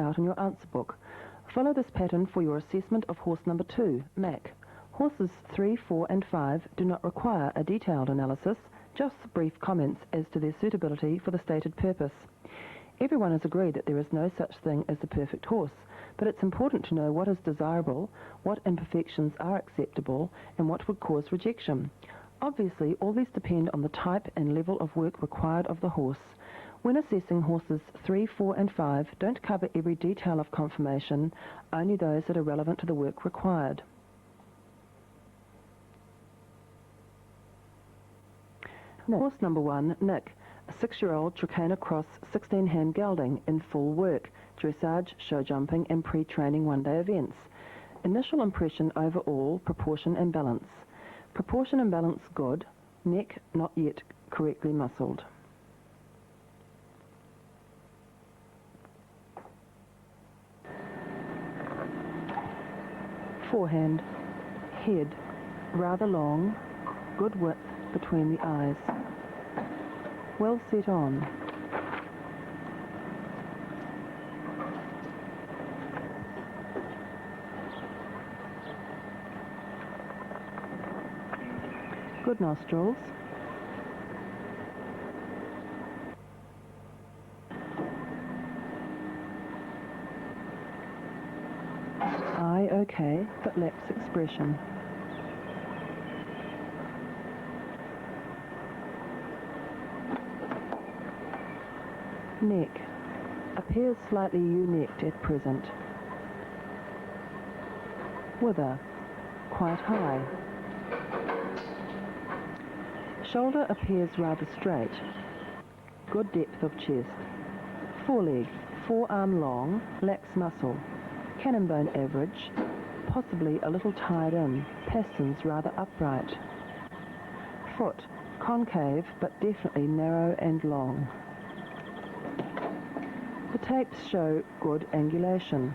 out in your answer book. Follow this pattern for your assessment of horse number 2, Mac. Horses 3, 4 and 5 do not require a detailed analysis, just brief comments as to their suitability for the stated purpose. Everyone has agreed that there is no such thing as the perfect horse, but it's important to know what is desirable, what imperfections are acceptable, and what would cause rejection. Obviously, all these depend on the type and level of work required of the horse. When assessing horses 3, 4 and 5, don't cover every detail of conformation, only those that are relevant to the work required. Horse number 1, Nick, a 6-year-old Trakehner Cross 16-hand gelding in full work, dressage, show jumping and pre-training one-day events. Initial impression overall, proportion and balance. Proportion and balance good, neck not yet correctly muscled. Forehand, head, rather long, good width between the eyes. Well set on. Good nostrils. Eye okay, but lacks expression. Neck. Appears slightly U-necked at present. Wither. Quite high. Shoulder appears rather straight. Good depth of chest. Foreleg. Forearm long, lacks muscle. Cannon bone average. Possibly a little tied in. Pasterns rather upright. Foot. Concave but definitely narrow and long. The tapes show good angulation.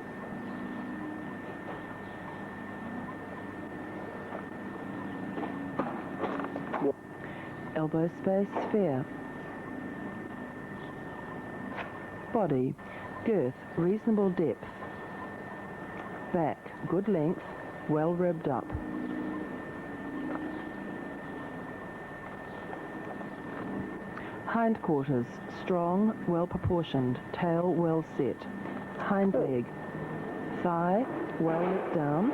Elbow space fair. Body, girth, reasonable depth. Back, good length, well ribbed up. Hindquarters, strong, well proportioned, tail well set. Hind leg, thigh, well let down.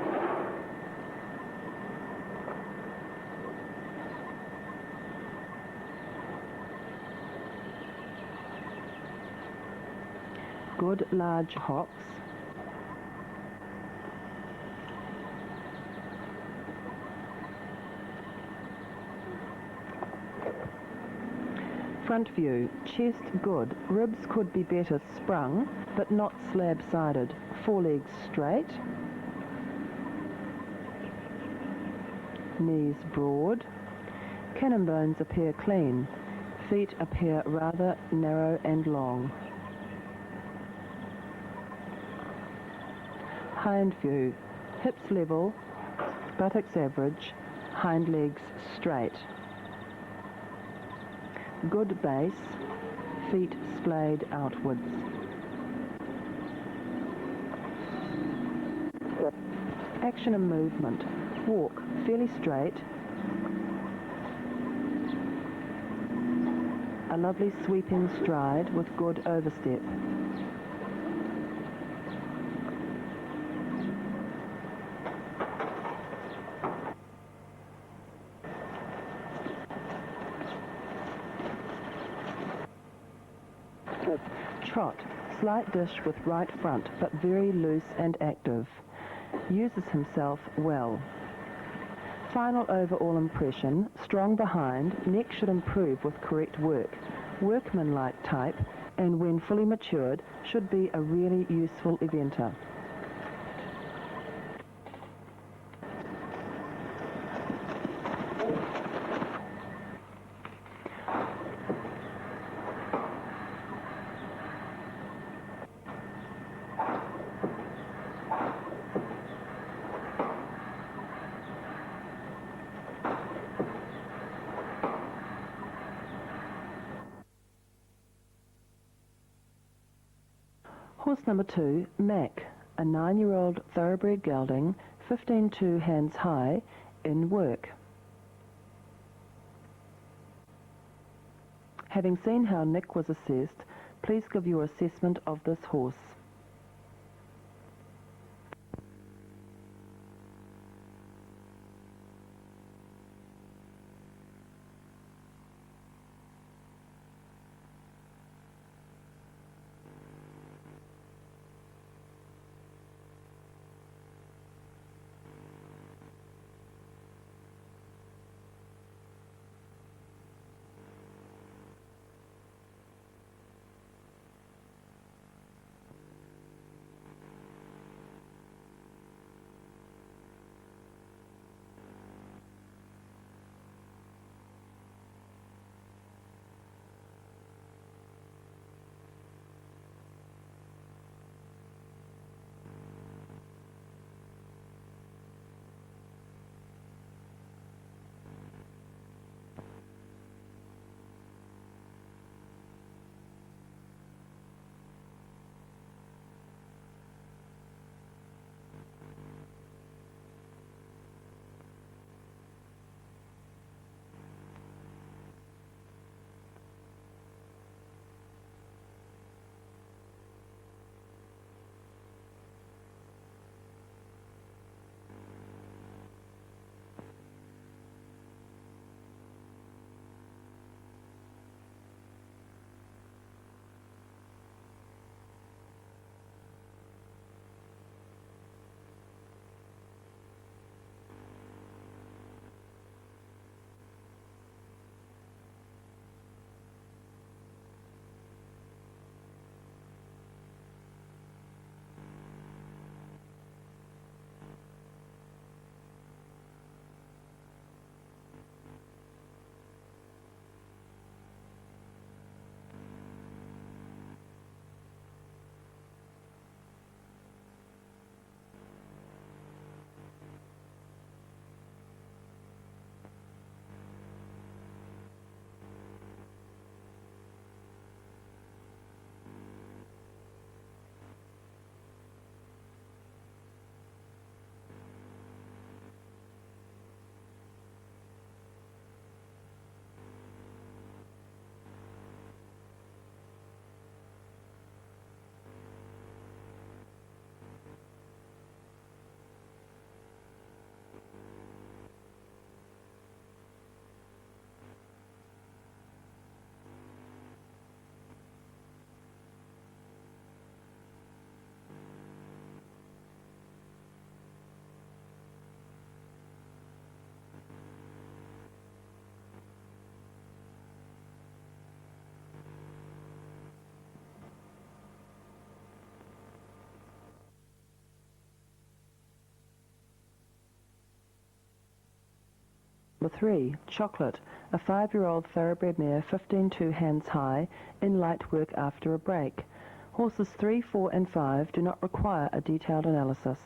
Good large hocks. Front view, chest good, ribs could be better sprung, but not slab-sided. Forelegs straight. Knees broad. Cannon bones appear clean. Feet appear rather narrow and long. Hind view, hips level, buttocks average, hind legs straight. Good base, feet splayed outwards. Action and movement. Walk fairly straight. A lovely sweeping stride with good overstep. Trot, slight dish with right front, but very loose and active. Uses himself well. Final overall impression, strong behind, neck should improve with correct work. Workmanlike type, and when fully matured, should be a really useful eventer. Horse number 2, Mac, a 9-year-old thoroughbred gelding, 15-2 hands high, in work. Having seen how Nick was assessed, please give your assessment of this horse. Number 3, Chocolate, a 5-year-old thoroughbred mare, 15-2 hands high, in light work after a break. Horses 3, 4 and 5 do not require a detailed analysis.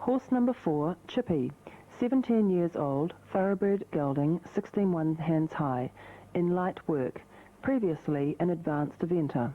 Horse number 4, Chippy, 17 years old, thoroughbred gelding, 16 hands high, in light work, previously an advanced eventer.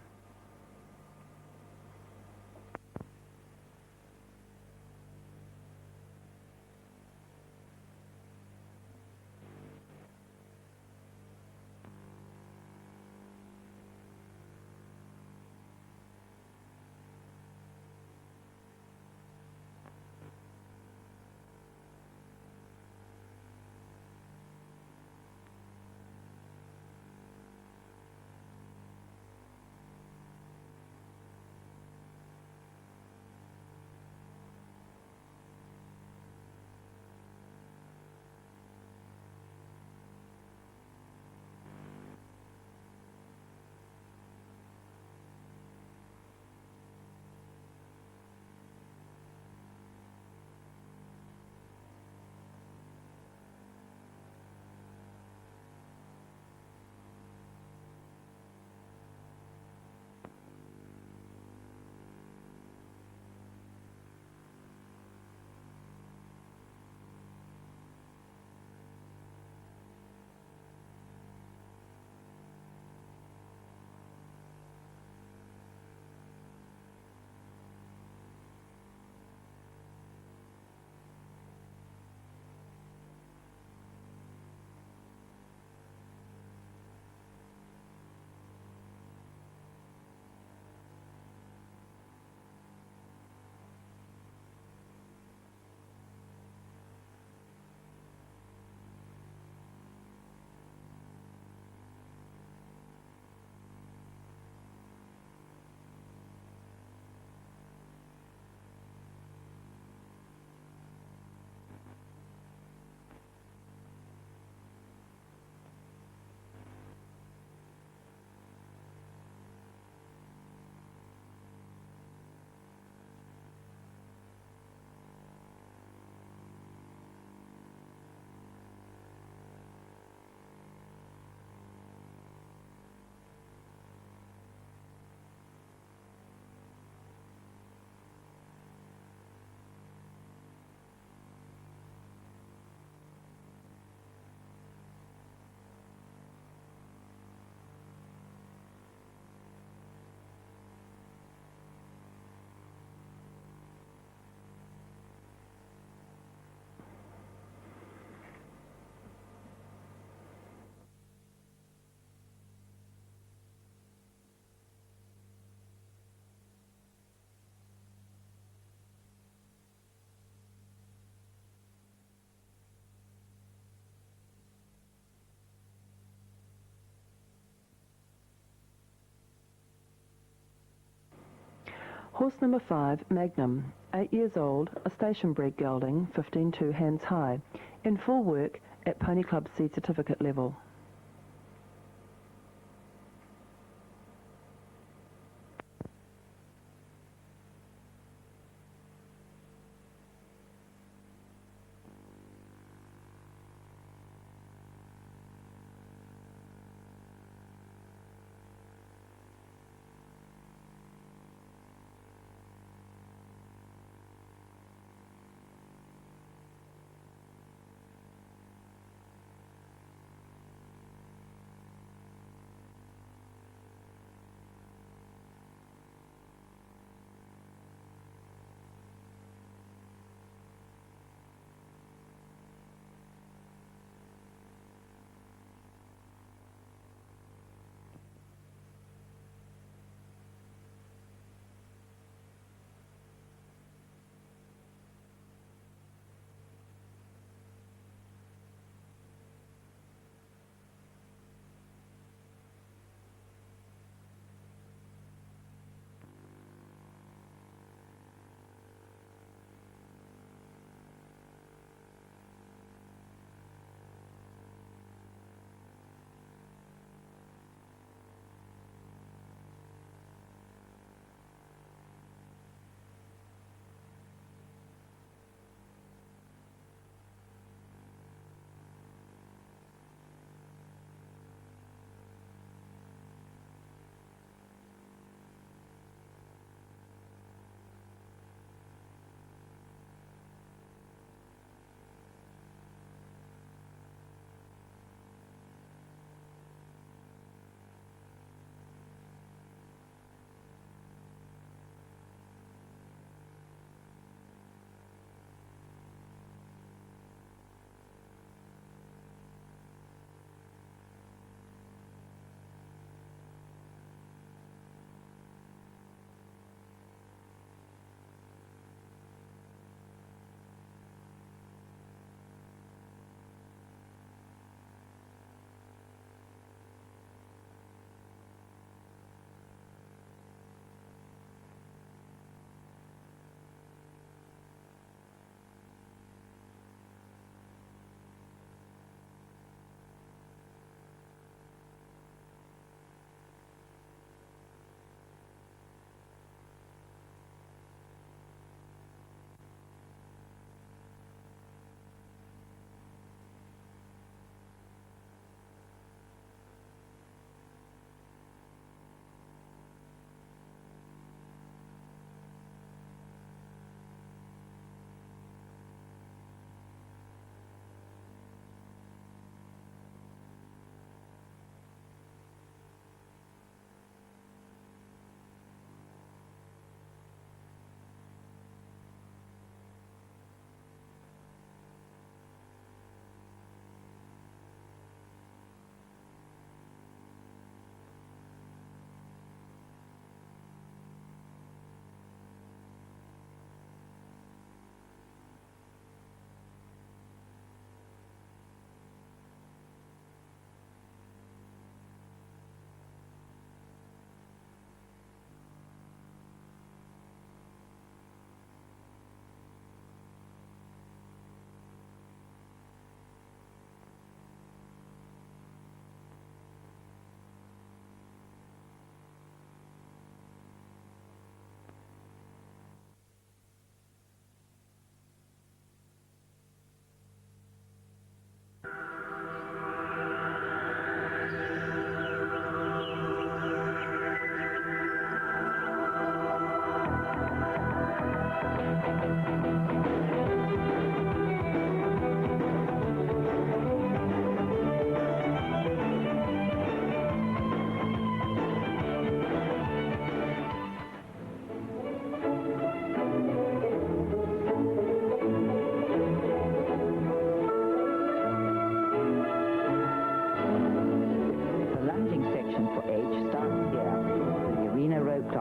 Horse number 5, Magnum, 8 years old, a station-bred gelding, 15 hands high, in full work at Pony Club C certificate level.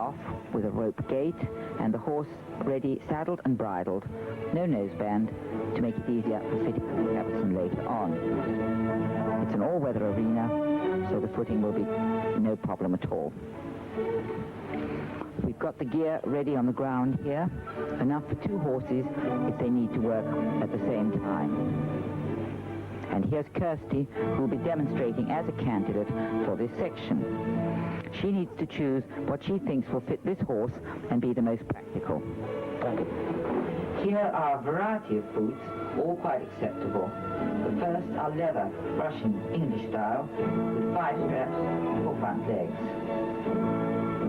off with a rope gate and the horse ready saddled and bridled, no noseband, to make it easier for fitting the capstan later on. It's an all-weather arena, so the footing will be no problem at all. We've got the gear ready on the ground here, enough for 2 horses if they need to work at the same time. And here's Kirsty, who will be demonstrating as a candidate for this section. She needs to choose what she thinks will fit this horse and be the most practical. Here are a variety of boots, all quite acceptable. The first are leather, Russian English style, with 5 straps for front legs.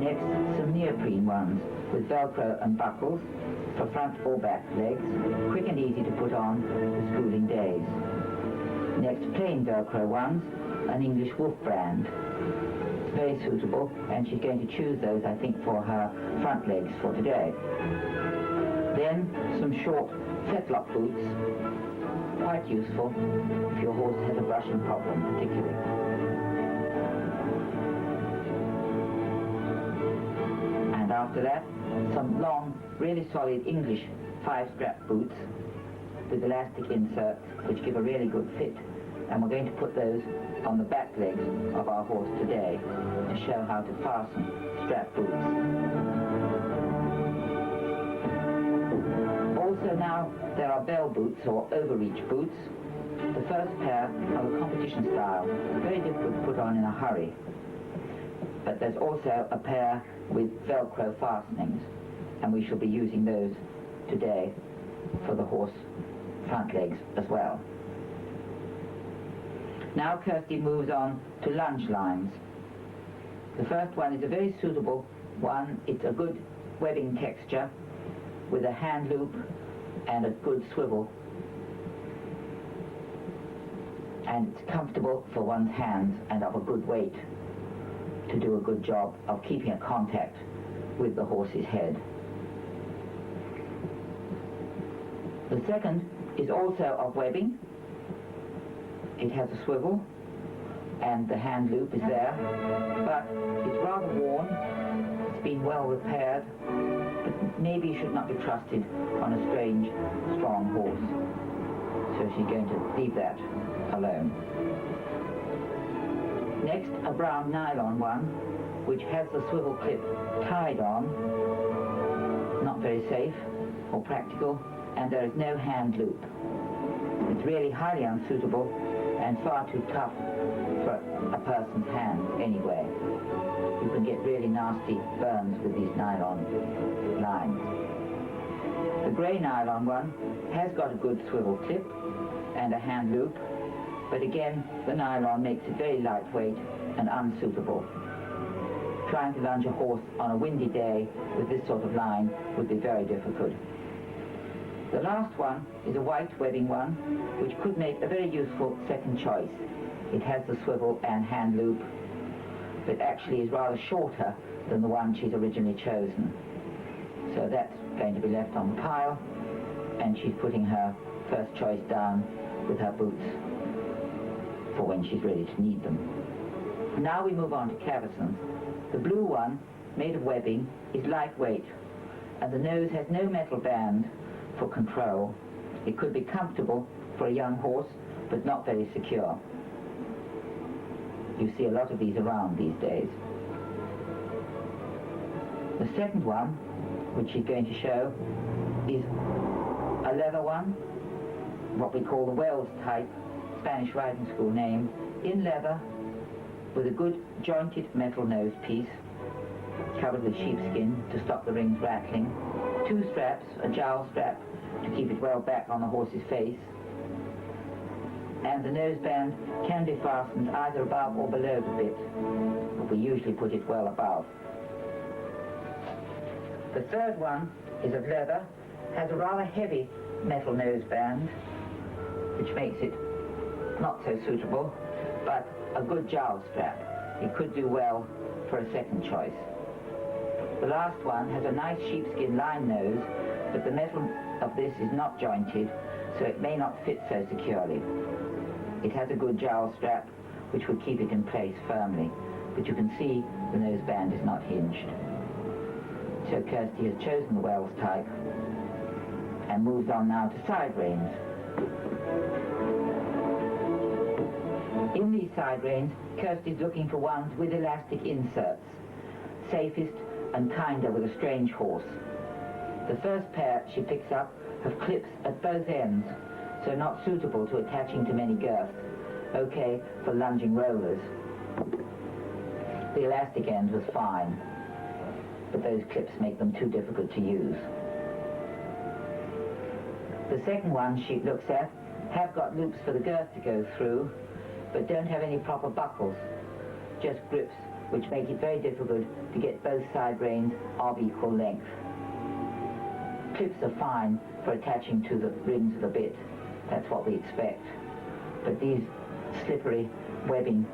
Next, some neoprene ones, with Velcro and buckles, for front or back legs, quick and easy to put on for schooling days. Next, plain Velcro ones, an English Wolf brand. Very suitable, and she's going to choose those, I think, for her front legs for today. Then, some short fetlock boots, quite useful if your horse has a brushing problem particularly. And after that, some long, really solid English 5-strap boots with elastic inserts which give a really good fit, and we're going to put those on the back legs of our horse today to show how to fasten strap boots. Also now there are bell boots or overreach boots. The first pair are the competition style, very difficult to put on in a hurry, but there's also a pair with Velcro fastenings, and we shall be using those today for the horse front legs as well. Now Kirsty moves on to lunge lines. The first one is a very suitable one. It's a good webbing texture with a hand loop and a good swivel. And it's comfortable for one's hands and of a good weight to do a good job of keeping a contact with the horse's head. The second is also of webbing. It has a swivel and the hand loop is there, but it's rather worn. It's been well repaired, but maybe should not be trusted on a strange, strong horse. So she's going to leave that alone. Next, a brown nylon one, which has the swivel clip tied on. Not very safe or practical, and there is no hand loop. It's really highly unsuitable and far too tough for a person's hand anyway. You can get really nasty burns with these nylon lines. The grey nylon one has got a good swivel clip and a hand loop, but again the nylon makes it very lightweight and unsuitable. Trying to lunge a horse on a windy day with this sort of line would be very difficult. The last one is a white webbing one, which could make a very useful second choice. It has the swivel and hand loop, but actually is rather shorter than the one she's originally chosen. So that's going to be left on the pile, and she's putting her first choice down with her boots for when she's ready to need them. Now we move on to cavesons. The blue one, made of webbing, is lightweight, and the nose has no metal band for control. It could be comfortable for a young horse, but not very secure. You see a lot of these around these days. The second one, which she's going to show, is a leather one, what we call the Wells type, Spanish riding school name, in leather, with a good jointed metal nose piece, covered with sheepskin to stop the rings rattling, 2 straps, a jowl strap to keep it well back on the horse's face, and the noseband can be fastened either above or below the bit, but we usually put it well above. The third one is of leather, has a rather heavy metal noseband, which makes it not so suitable, but a good jowl strap. It could do well for a second choice. The last one has a nice sheepskin line nose, but the metal of this is not jointed, so it may not fit so securely. It has a good jowl strap, which would keep it in place firmly, but you can see the noseband is not hinged. So Kirsty has chosen the Wells type and moves on now to side reins. In these side reins, Kirsty's looking for ones with elastic inserts, safest and kinder with a strange horse. The first pair she picks up have clips at both ends, so not suitable to attaching to many girths, okay for lunging rollers. The elastic end was fine, but those clips make them too difficult to use. The second one she looks at have got loops for the girth to go through, but don't have any proper buckles, just grips, which make it very difficult to get both side reins of equal length. Clips are fine for attaching to the rings of the bit, that's what we expect, but these slippery webbing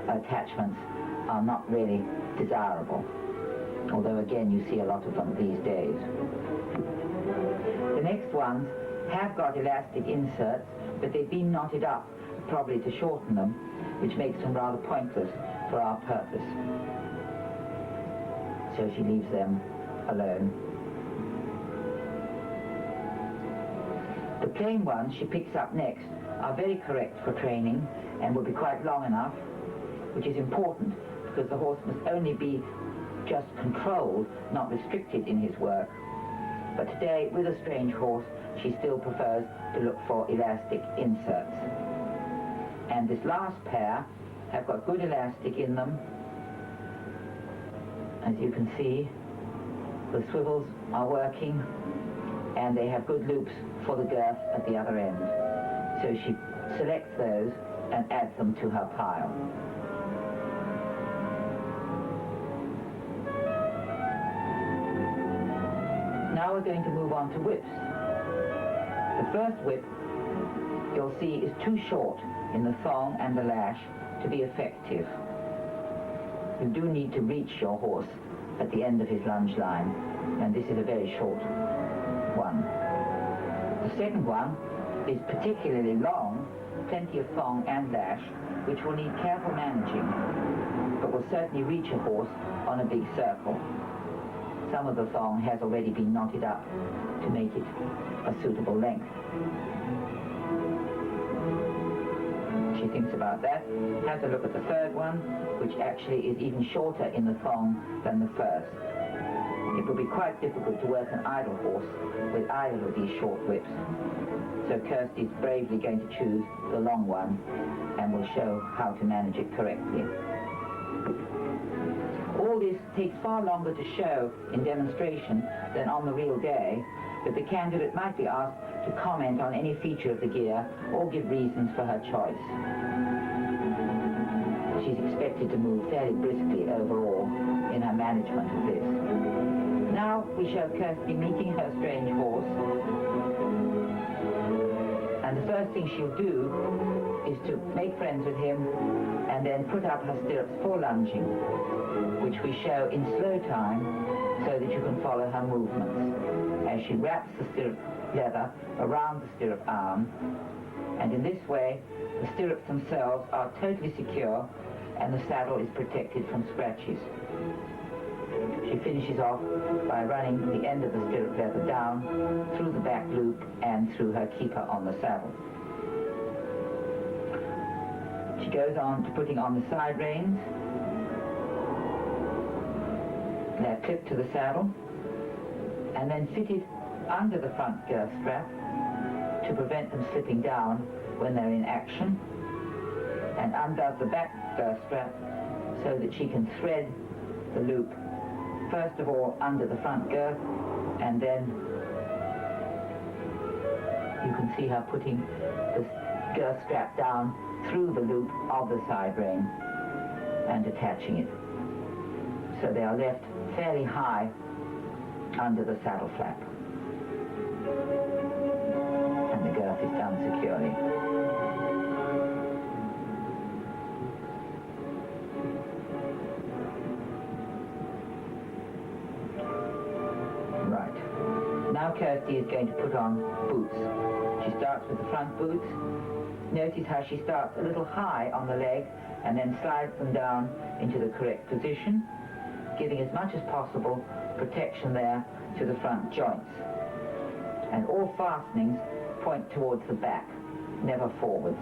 attachments are not really desirable, although again you see a lot of them these days. The next ones have got elastic inserts, but they've been knotted up, probably to shorten them, which makes them rather pointless for our purpose. So she leaves them alone. The plain ones she picks up next are very correct for training and will be quite long enough, which is important because the horse must only be just controlled, not restricted in his work. But today, with a strange horse, she still prefers to look for elastic inserts. And this last pair have got good elastic in them. As you can see, the swivels are working and they have good loops for the girth at the other end. So she selects those and adds them to her pile. Now we're going to move on to whips. The first whip, you'll see, is too short in the thong and the lash to be effective. You do need to reach your horse at the end of his lunge line, and this is a very short one. The second one is particularly long, plenty of thong and lash, which will need careful managing, but will certainly reach a horse on a big circle. Some of the thong has already been knotted up to make it a suitable length. She thinks about that, has a look at the third one, which actually is even shorter in the thong than the first. It will be quite difficult to work an idle horse with either of these short whips. So Kirsty's bravely going to choose the long one and will show how to manage it correctly. All this takes far longer to show in demonstration than on the real day, but the candidate might be asked to comment on any feature of the gear or give reasons for her choice. She's expected to move fairly briskly overall in her management of this. Now we show Kirsty meeting her strange horse, and the first thing she'll do is to make friends with him and then put up her stirrups for lunging, which we show in slow time so that you can follow her movements as she wraps the stirrup leather around the stirrup arm, and in this way the stirrups themselves are totally secure and the saddle is protected from scratches. She finishes off by running the end of the stirrup leather down through the back loop and through her keeper on the saddle. She goes on to putting on the side reins. They're clipped to the saddle and then fitted under the front girth strap to prevent them slipping down when they're in action, and undoes the back girth strap so that she can thread the loop first of all under the front girth, and then you can see her putting the girth strap down through the loop of the side rein and attaching it. So they are left fairly high under the saddle flap. And the girth is done securely. Right. Now Kirsty is going to put on boots. She starts with the front boots. Notice how she starts a little high on the leg and then slides them down into the correct position, giving as much as possible protection there to the front joints. And all fastenings point towards the back, never forwards.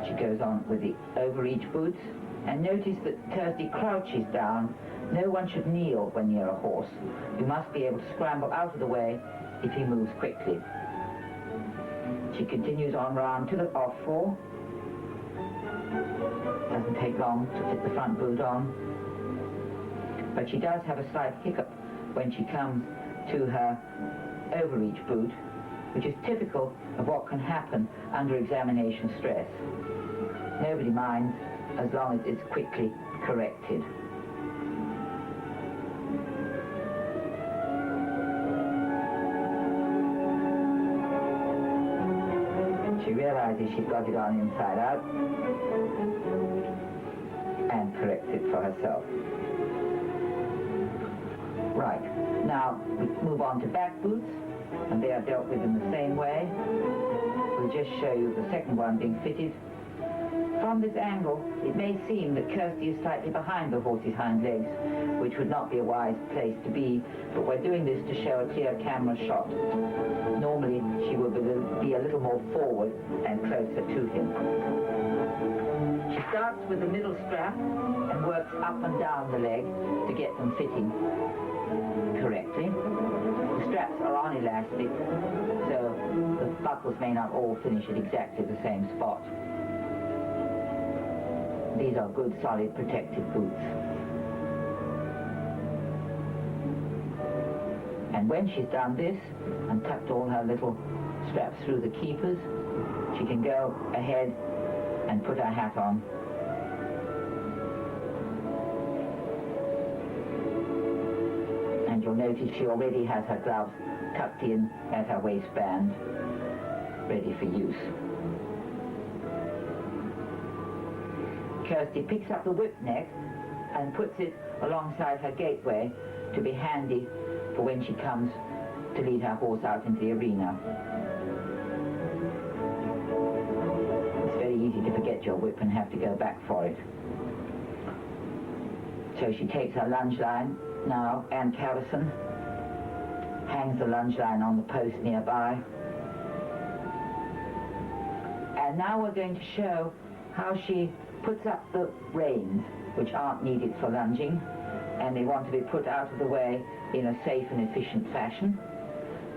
She goes on with the overreach boots, and notice that Kirsty crouches down. No one should kneel when near a horse. You must be able to scramble out of the way if he moves quickly. She continues on round to the off four. Doesn't take long to fit the front boot on. But she does have a slight hiccup when she comes to her overreach boot, which is typical of what can happen under examination stress. Nobody minds as long as it's quickly corrected. She realizes she's got it on inside out and corrects it for herself. Right, now we move on to back boots, and they are dealt with in the same way. We'll just show you the second one being fitted. From this angle, it may seem that Kirsty is slightly behind the horse's hind legs, which would not be a wise place to be, but we're doing this to show a clear camera shot. Normally, she will be a little more forward and closer to him. She starts with the middle strap and works up and down the leg to get them fitting correctly. The straps are unelastic, so the buckles may not all finish at exactly the same spot. These are good, solid, protective boots. And when she's done this and tucked all her little straps through the keepers, she can go ahead and put her hat on. And you'll notice she already has her gloves tucked in at her waistband, ready for use. Kirsty picks up the whip neck and puts it alongside her gateway to be handy for when she comes to lead her horse out into the arena. It's very easy to forget your whip and have to go back for it. So she takes her lunge line now and cavesson, hangs the lunge line on the post nearby. And now we're going to show how she puts up the reins, which aren't needed for lunging, and they want to be put out of the way in a safe and efficient fashion.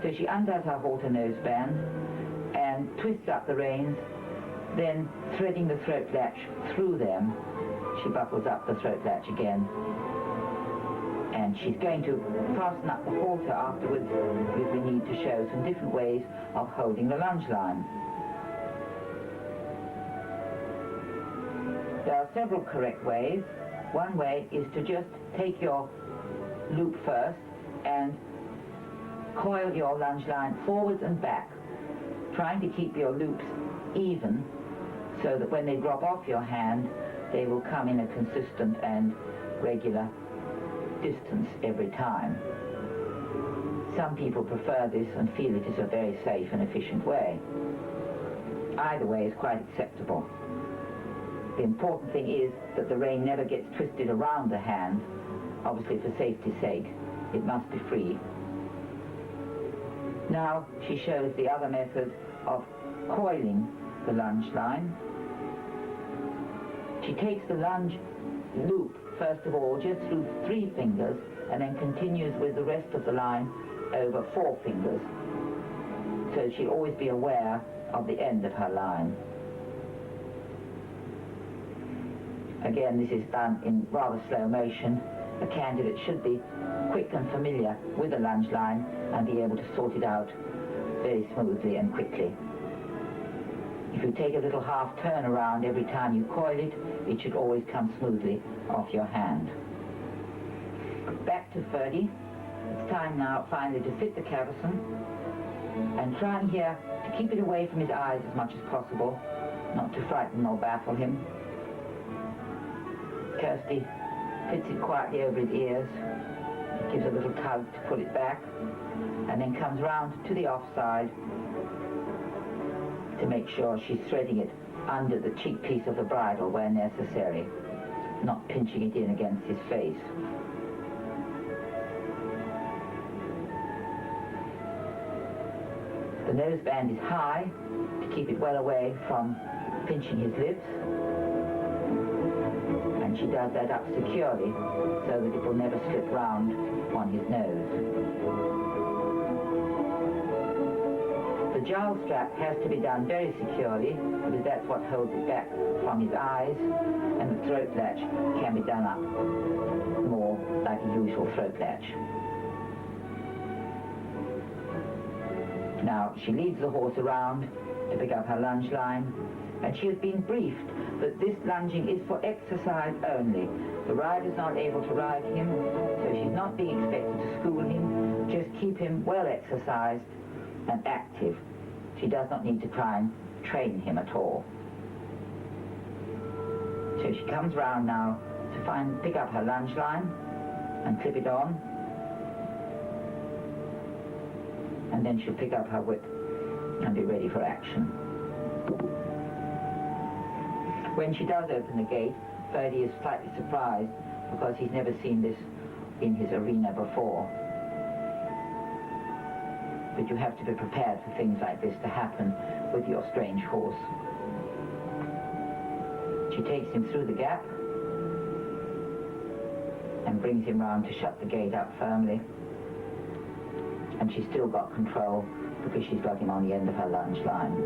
So she undoes her halter noseband and twists up the reins, then threading the throat latch through them, she buckles up the throat latch again. And she's going to fasten up the halter afterwards, because we need to show some different ways of holding the lunge line. There are several correct ways. One way is to just take your loop first and coil your lunge line forwards and back, trying to keep your loops even so that when they drop off your hand, they will come in a consistent and regular distance every time. Some people prefer this and feel it is a very safe and efficient way. Either way is quite acceptable. The important thing is that the rein never gets twisted around the hand. Obviously, for safety's sake, it must be free. Now she shows the other method of coiling the lunge line. She takes the lunge loop, first of all, just through 3 fingers, and then continues with the rest of the line over 4 fingers. So she'll always be aware of the end of her line. Again, this is done in rather slow motion. A candidate should be quick and familiar with the lunge line and be able to sort it out very smoothly and quickly. If you take a little half turn around every time you coil it, it should always come smoothly off your hand. Back to Ferdy. It's time now finally to fit the cavesson, and trying here to keep it away from his eyes as much as possible, not to frighten or baffle him. Kirsty fits it quietly over his ears, gives a little tug to pull it back, and then comes round to the offside to make sure she's threading it under the cheek piece of the bridle where necessary, not pinching it in against his face. The noseband is high to keep it well away from pinching his lips. And she does that up securely so that it will never slip round on his nose. The jowl strap has to be done very securely because that's what holds it back from his eyes, and the throat latch can be done up more like a usual throat latch. Now, she leads the horse around to pick up her lunge line, and she has been briefed that this lunging is for exercise only. The rider's not able to ride him, so she's not being expected to school him. Just keep him well exercised and active. She does not need to try and train him at all. So she comes round now to pick up her lunge line and clip it on. And then she'll pick up her whip and be ready for action. When she does open the gate, Ferdy is slightly surprised because he's never seen this in his arena before. But you have to be prepared for things like this to happen with your strange horse. She takes him through the gap and brings him round to shut the gate up firmly. And she's still got control because she's got him on the end of her lunge line.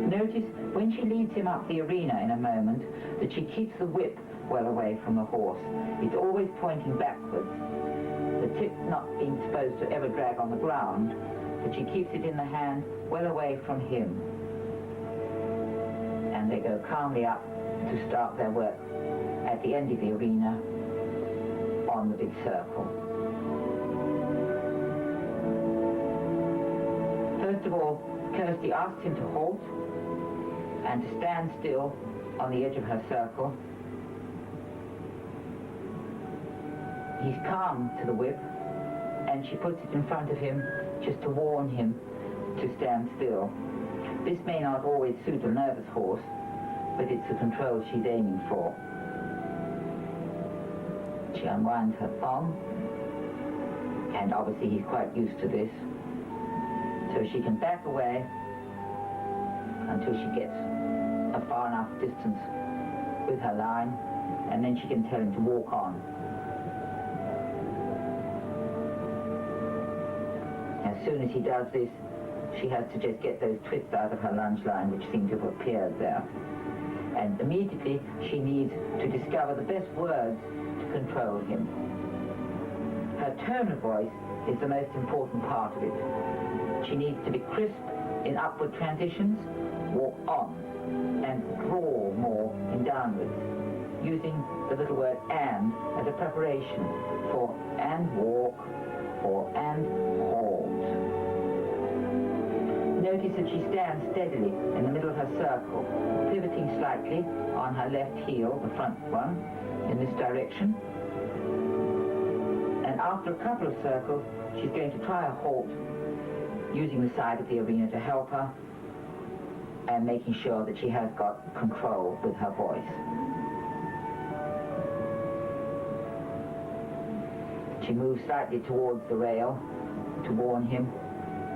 Notice when she leads him up the arena in a moment that she keeps the whip well away from the horse. It's always pointing backwards. The tip not being supposed to ever drag on the ground, but she keeps it in the hand well away from him. And they go calmly up to start their work at the end of the arena on the big circle. First of all, Kirsty asks him to halt and to stand still on the edge of her circle. He's calm to the whip, and she puts it in front of him just to warn him to stand still. This may not always suit a nervous horse, but it's the control she's aiming for. She unwinds her thong, and obviously he's quite used to this, so she can back away until she gets a far enough distance with her line, and then she can tell him to walk on. As soon as he does this, she has to just get those twists out of her lunge line which seem to have appeared there. And immediately she needs to discover the best words to control him. Her tone of voice is the most important part of it. She needs to be crisp in upward transitions, walk on, and draw more in downwards, using the little word and as a preparation for and walk or and halt. Notice that she stands steadily in the middle of her circle, pivoting slightly on her left heel, the front one, in this direction. And after a couple of circles, she's going to try a halt, using the side of the arena to help her, and making sure that she has got control with her voice. She moves slightly towards the rail to warn him,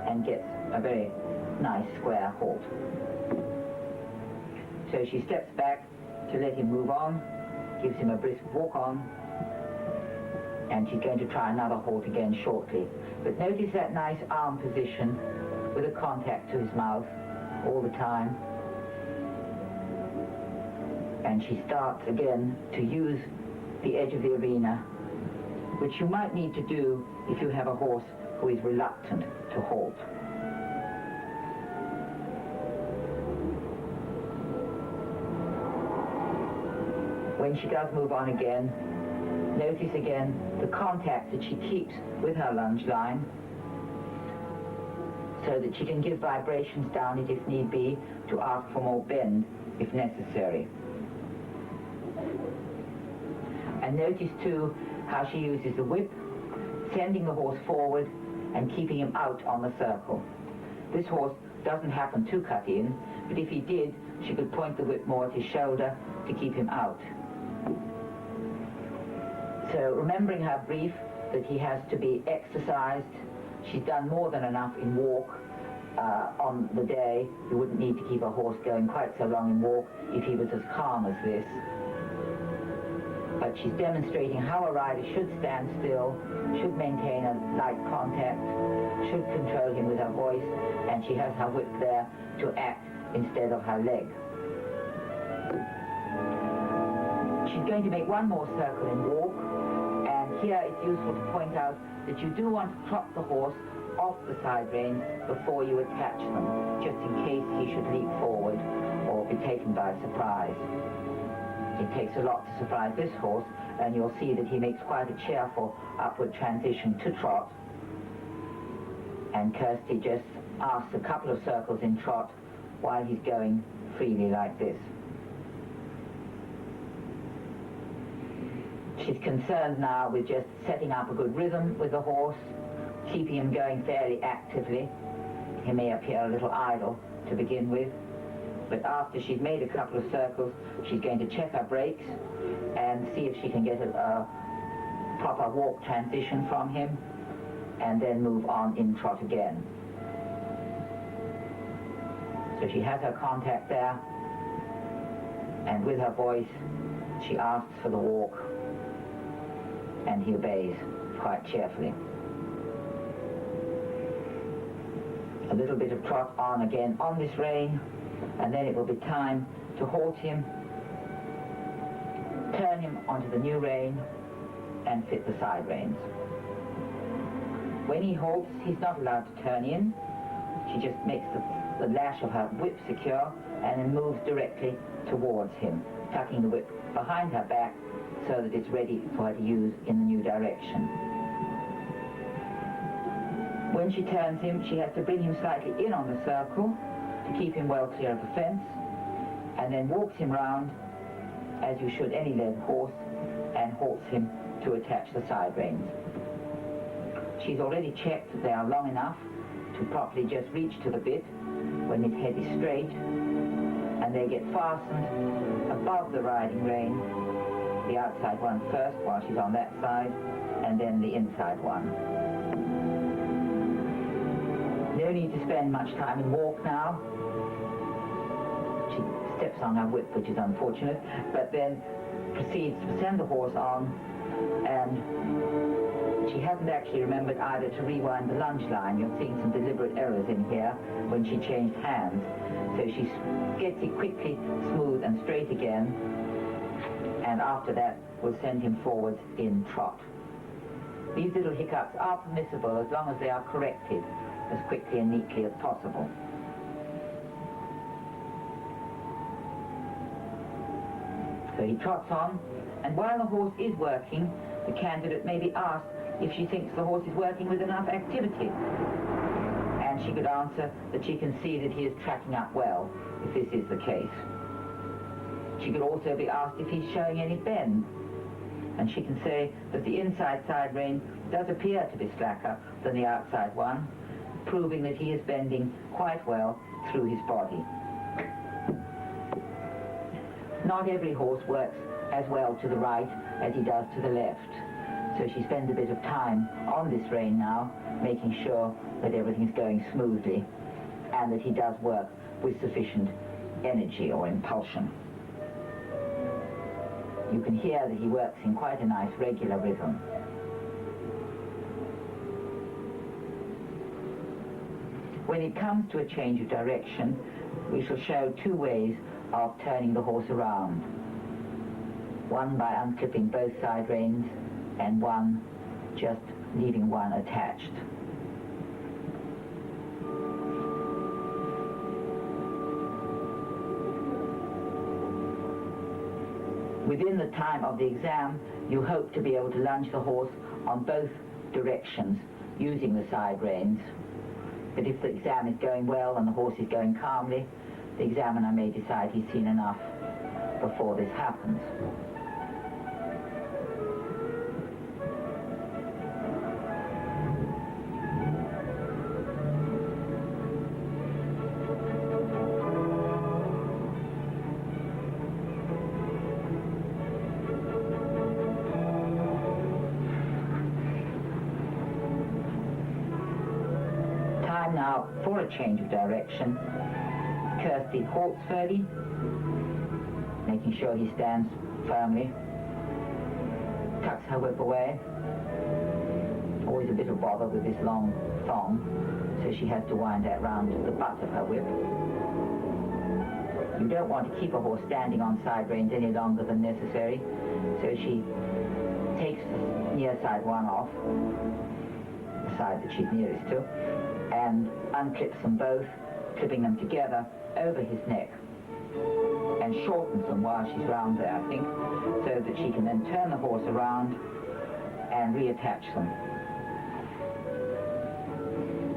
and gets a very nice square halt. So she steps back to let him move on, gives him a brisk walk on, and she's going to try another halt again shortly. But notice that nice arm position with a contact to his mouth all the time. And she starts again to use the edge of the arena, which you might need to do if you have a horse who is reluctant to halt. When she does move on again, notice again the contact that she keeps with her lunge line, so that she can give vibrations down it if need be, to ask for more bend if necessary. And notice too how she uses the whip, sending the horse forward and keeping him out on the circle. This horse doesn't happen to cut in, but if he did, she could point the whip more at his shoulder to keep him out. So remembering her brief that he has to be exercised. She's done more than enough in walk on the day. You wouldn't need to keep a horse going quite so long in walk if he was as calm as this. But she's demonstrating how a rider should stand still, should maintain a light contact, should control him with her voice, and she has her whip there to act instead of her leg. She's going to make one more circle in walk, and here it's useful to point out that you do want to trot the horse off the side reins before you attach them, just in case he should leap forward or be taken by surprise. It takes a lot to surprise this horse, and you'll see that he makes quite a cheerful upward transition to trot. And Kirsty just asks a couple of circles in trot while he's going freely like this. She's concerned now with just setting up a good rhythm with the horse, keeping him going fairly actively. He may appear a little idle to begin with, but after she's made a couple of circles, she's going to check her brakes and see if she can get a proper walk transition from him, and then move on in trot again. So she has her contact there, and with her voice, she asks for the walk, and he obeys quite cheerfully. A little bit of trot on again on this rein, and then it will be time to halt him, turn him onto the new rein, and fit the side reins. When he halts, he's not allowed to turn in. She just makes the lash of her whip secure and then moves directly towards him, tucking the whip behind her back so that it's ready for her to use in the new direction. When she turns him, she has to bring him slightly in on the circle to keep him well clear of the fence, and then walks him round as you should any led horse, and halts him to attach the side reins. She's already checked that they are long enough to properly just reach to the bit when his head is straight, and they get fastened above the riding rein, the outside one first while she's on that side, and then the inside one. No need to spend much time in walk now. She steps on her whip, which is unfortunate, but then proceeds to send the horse on, and she hasn't actually remembered either to rewind the lunge line. You're seeing some deliberate errors in here when she changed hands. So she gets it quickly smooth and straight again, and after that will send him forwards in trot. These little hiccups are permissible as long as they are corrected as quickly and neatly as possible. So he trots on, and while the horse is working, the candidate may be asked if she thinks the horse is working with enough activity. And she could answer that she can see that he is tracking up well, if this is the case. She could also be asked if he's showing any bend, and she can say that the inside side rein does appear to be slacker than the outside one, proving that he is bending quite well through his body. Not every horse works as well to the right as he does to the left, so she spends a bit of time on this rein now, making sure that everything is going smoothly and that he does work with sufficient energy or impulsion. You can hear that he works in quite a nice regular rhythm. When it comes to a change of direction, we shall show two ways of turning the horse around. One by unclipping both side reins, and one just leaving one attached. Within the time of the exam, you hope to be able to lunge the horse on both directions using the side reins. But if the exam is going well and the horse is going calmly, the examiner may decide he's seen enough before this happens. Now, for a change of direction, Kirsty halts Ferdy, making sure he stands firmly, tucks her whip away, always a bit of bother with this long thong, so she has to wind that round the butt of her whip. You don't want to keep a horse standing on side reins any longer than necessary, so she takes the near side one off, the side that she's nearest to, and unclips them both, clipping them together over his neck, and shortens them while she's round there, I think, so that she can then turn the horse around and reattach them.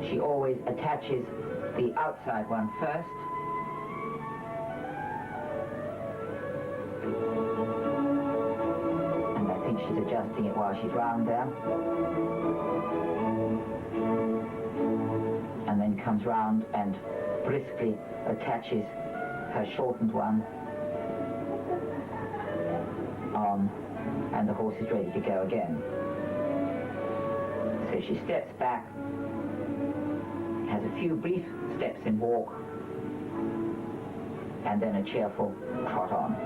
She always attaches the outside one first, and I think she's adjusting it while she's round there, and then comes round and briskly attaches her shortened one on, and the horse is ready to go again. So she steps back, has a few brief steps in walk, and then a cheerful trot on.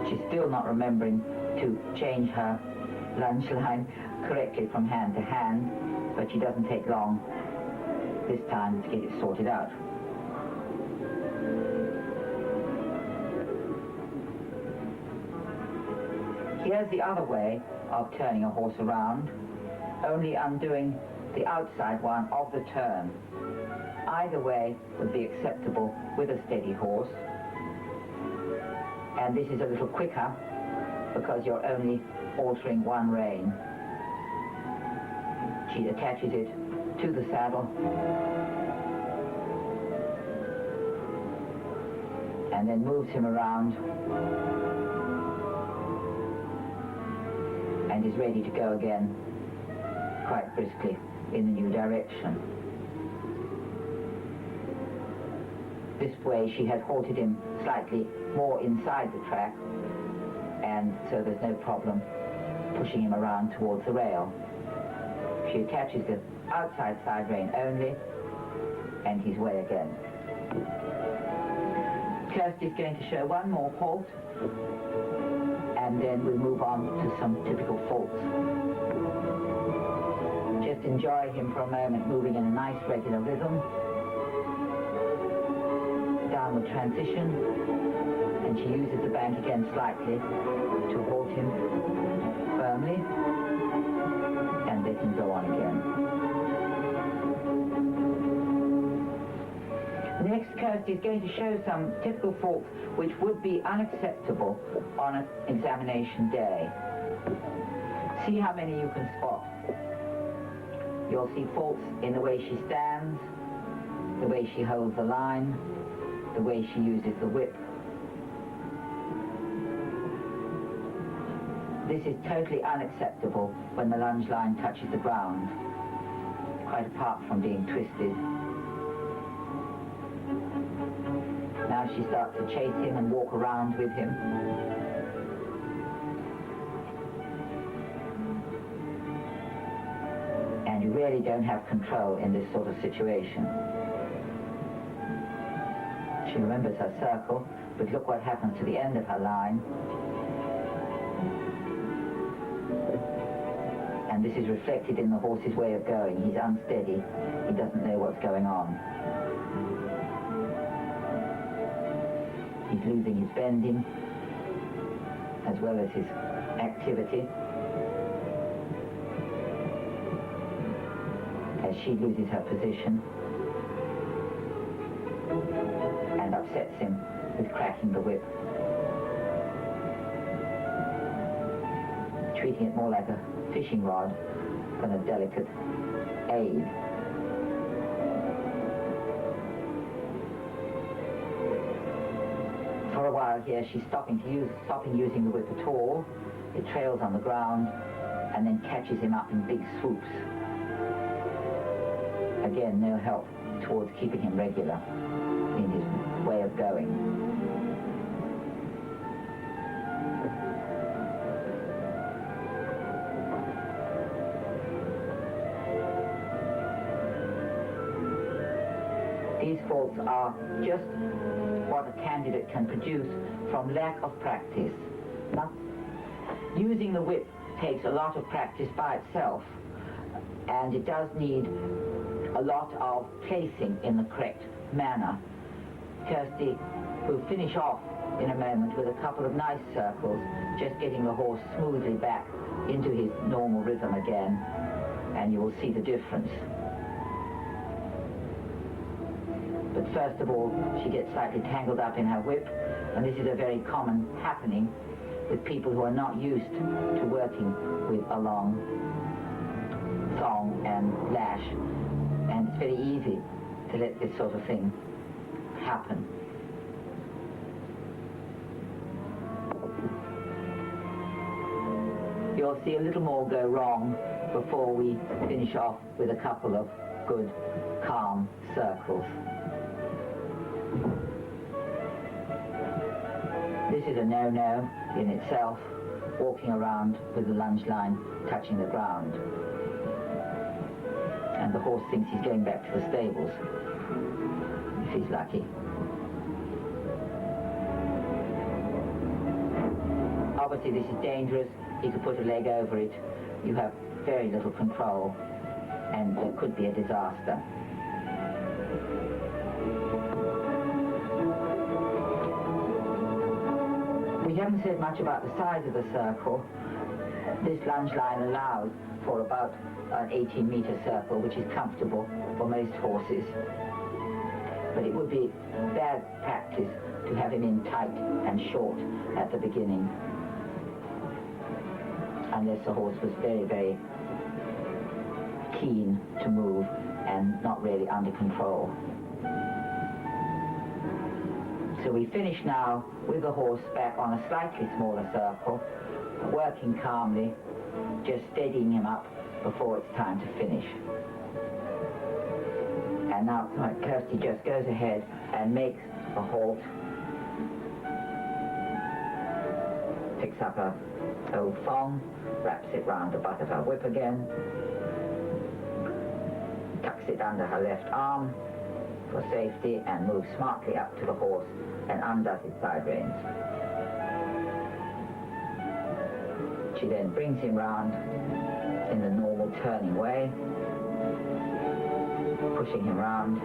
She's still not remembering to change her lunge line correctly from hand to hand, but she doesn't take long this time to get it sorted out. Here's the other way of turning a horse around, only undoing the outside one of the turn. Either way would be acceptable with a steady horse, and this is a little quicker because you're only altering one rein. She attaches it to the saddle and then moves him around and is ready to go again quite briskly in the new direction. This way she has halted him slightly more inside the track, and so there's no problem pushing him around towards the rail. She attaches the outside side rein only, and he's way again. Kirsty's going to show one more halt, and then we move on to some typical faults. Just enjoy him for a moment, moving in a nice regular rhythm. Downward transition, and she uses the bank again slightly to halt him firmly, and let him go on again. Next, Kirsty is going to show some typical faults which would be unacceptable on an examination day. See how many you can spot. You'll see faults in the way she stands, the way she holds the line, the way she uses the whip. This is totally unacceptable when the lunge line touches the ground, quite apart from being twisted. Now she starts to chase him and walk around with him. And you really don't have control in this sort of situation. She remembers her circle, but look what happens to the end of her line. And this is reflected in the horse's way of going. He's unsteady. He doesn't know what's going on. He's losing his bending as well as his activity as she loses her position and upsets him with cracking the whip, treating it more like a fishing rod than a delicate aid. For a while here she's stopping using the whip at all. It trails on the ground and then catches him up in big swoops. Again, no help towards keeping him regular in his way of going. These faults are just what a candidate can produce from lack of practice. Now, using the whip takes a lot of practice by itself, and it does need a lot of placing in the correct manner. Kirsty will finish off in a moment with a couple of nice circles, just getting the horse smoothly back into his normal rhythm again, and you will see the difference. But first of all, she gets slightly tangled up in her whip, and this is a very common happening with people who are not used to working with a long thong and lash, and it's very easy to let this sort of thing happen. You'll see a little more go wrong before we finish off with a couple of good, calm circles. This is a no-no in itself, walking around with the lunge line touching the ground. And the horse thinks he's going back to the stables, if he's lucky. Obviously this is dangerous. He could put a leg over it. You have very little control, and there could be a disaster. We haven't said much about the size of the circle. This lunge line allows for about an 18-meter circle, which is comfortable for most horses. But it would be bad practice to have him in tight and short at the beginning, unless the horse was very, very keen to move and not really under control. So we finish now with the horse back on a slightly smaller circle, working calmly, just steadying him up before it's time to finish. And now Kirsty just goes ahead and makes a halt, picks up her old thong, wraps it round the butt of her whip again, tucks it under her left arm for safety, and moves smartly up to the horse and undoes his side reins. She then brings him round in the normal turning way, pushing him round.